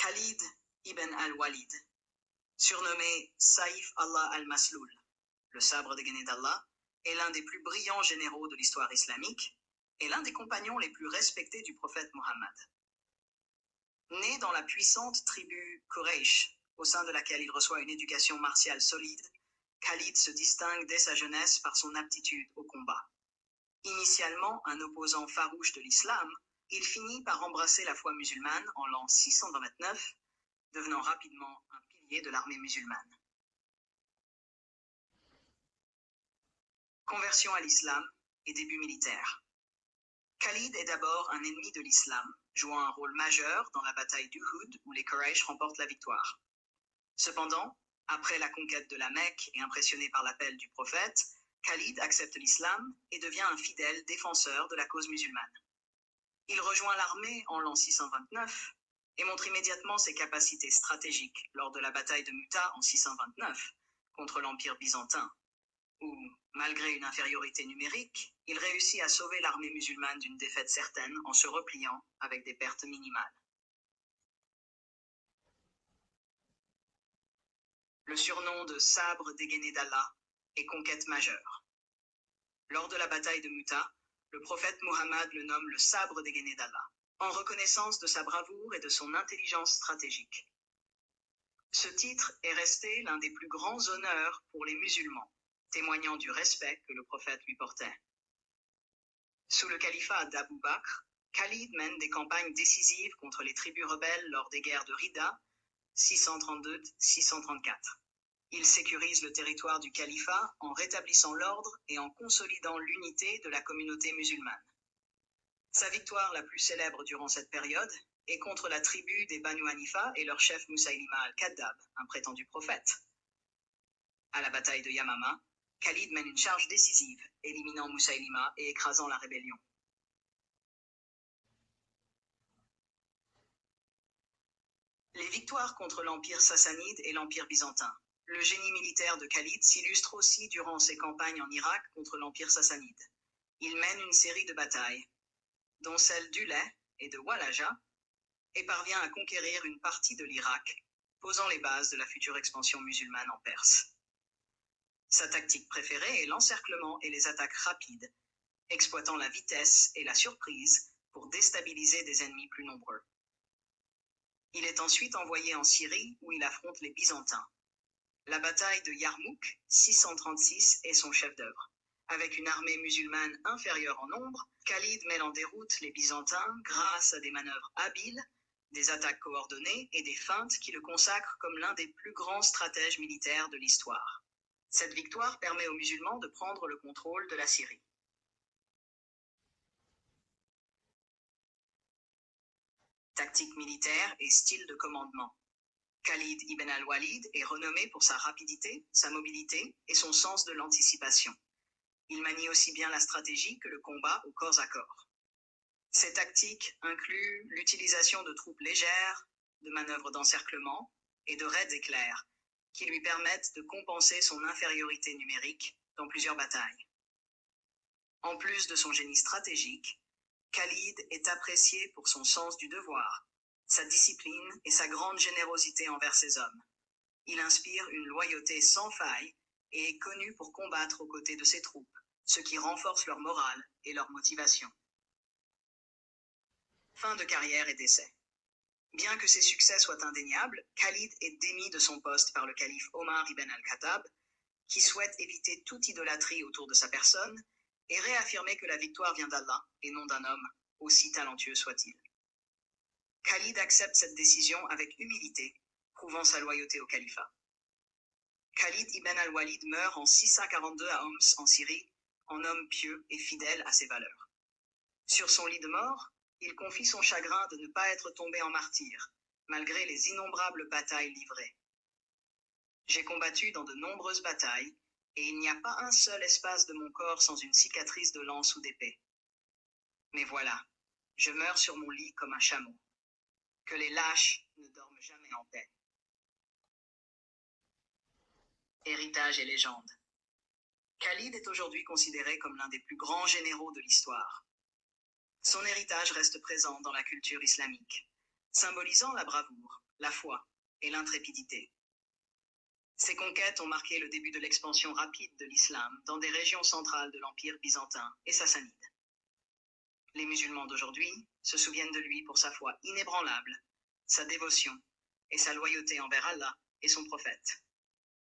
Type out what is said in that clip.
Khalid ibn al-Walid, surnommé Saïf Allah al-Masloul, le sabre dégainé d'Allah, est l'un des plus brillants généraux de l'histoire islamique et l'un des compagnons les plus respectés du prophète Mohammed. Né dans la puissante tribu Quraysh, au sein de laquelle il reçoit une éducation martiale solide, Khalid se distingue dès sa jeunesse par son aptitude au combat. Initialement un opposant farouche de l'islam, il finit par embrasser la foi musulmane en l'an 629, devenant rapidement un pilier de l'armée musulmane. Conversion à l'islam et début militaire. Khalid est d'abord un ennemi de l'islam, jouant un rôle majeur dans la bataille d'Uhud où les Quraysh remportent la victoire. Cependant, après la conquête de la Mecque et impressionné par l'appel du prophète, Khalid accepte l'islam et devient un fidèle défenseur de la cause musulmane. Il rejoint l'armée en l'an 629 et montre immédiatement ses capacités stratégiques lors de la bataille de Mu'tah en 629 contre l'Empire byzantin, où, malgré une infériorité numérique, il réussit à sauver l'armée musulmane d'une défaite certaine en se repliant avec des pertes minimales. Le surnom de sabre dégainé d'Allah est conquête majeure. Lors de la bataille de Mu'tah, le prophète Mohammed le nomme le sabre dégainé d'Allah, en reconnaissance de sa bravoure et de son intelligence stratégique. Ce titre est resté l'un des plus grands honneurs pour les musulmans, témoignant du respect que le prophète lui portait. Sous le califat d'Abu Bakr, Khalid mène des campagnes décisives contre les tribus rebelles lors des guerres de Rida, 632-634. Il sécurise le territoire du califat en rétablissant l'ordre et en consolidant l'unité de la communauté musulmane. Sa victoire la plus célèbre durant cette période est contre la tribu des Banu Hanifa et leur chef Musaylima al-Kaddab, un prétendu prophète. À la bataille de Yamama, Khalid mène une charge décisive, éliminant Musaylima et écrasant la rébellion. Les victoires contre l'Empire sassanide et l'Empire byzantin. Le génie militaire de Khalid s'illustre aussi durant ses campagnes en Irak contre l'Empire sassanide. Il mène une série de batailles, dont celle d'Ulay et de Walaja, et parvient à conquérir une partie de l'Irak, posant les bases de la future expansion musulmane en Perse. Sa tactique préférée est l'encerclement et les attaques rapides, exploitant la vitesse et la surprise pour déstabiliser des ennemis plus nombreux. Il est ensuite envoyé en Syrie où il affronte les Byzantins. La bataille de Yarmouk, 636, est son chef-d'œuvre. Avec une armée musulmane inférieure en nombre, Khalid met en déroute les Byzantins grâce à des manœuvres habiles, des attaques coordonnées et des feintes qui le consacrent comme l'un des plus grands stratèges militaires de l'histoire. Cette victoire permet aux musulmans de prendre le contrôle de la Syrie. Tactique militaire et style de commandement. Khalid ibn al-Walid est renommé pour sa rapidité, sa mobilité et son sens de l'anticipation. Il manie aussi bien la stratégie que le combat au corps à corps. Ces tactiques incluent l'utilisation de troupes légères, de manœuvres d'encerclement et de raids éclairs, qui lui permettent de compenser son infériorité numérique dans plusieurs batailles. En plus de son génie stratégique, Khalid est apprécié pour son sens du devoir, sa discipline et sa grande générosité envers ses hommes. Il inspire une loyauté sans faille et est connu pour combattre aux côtés de ses troupes, ce qui renforce leur morale et leur motivation. Fin de carrière et décès. Bien que ses succès soient indéniables, Khalid est démis de son poste par le calife Omar ibn al-Khattab, qui souhaite éviter toute idolâtrie autour de sa personne et réaffirmer que la victoire vient d'Allah et non d'un homme, aussi talentueux soit-il. Khalid accepte cette décision avec humilité, prouvant sa loyauté au califat. Khalid ibn al-Walid meurt en 642 à Homs, en Syrie, en homme pieux et fidèle à ses valeurs. Sur son lit de mort, il confie son chagrin de ne pas être tombé en martyr, malgré les innombrables batailles livrées. J'ai combattu dans de nombreuses batailles, et il n'y a pas un seul espace de mon corps sans une cicatrice de lance ou d'épée. Mais voilà, je meurs sur mon lit comme un chameau. Que les lâches ne dorment jamais en paix. Héritage et légende. Khalid est aujourd'hui considéré comme l'un des plus grands généraux de l'histoire. Son héritage reste présent dans la culture islamique. symbolisant la bravoure, la foi et l'intrépidité. Ces conquêtes ont marqué le début de l'expansion rapide de l'islam dans des régions centrales de l'Empire byzantin et sassanide. Les musulmans d'aujourd'hui se souviennent de lui pour sa foi inébranlable, sa dévotion et sa loyauté envers Allah et son prophète.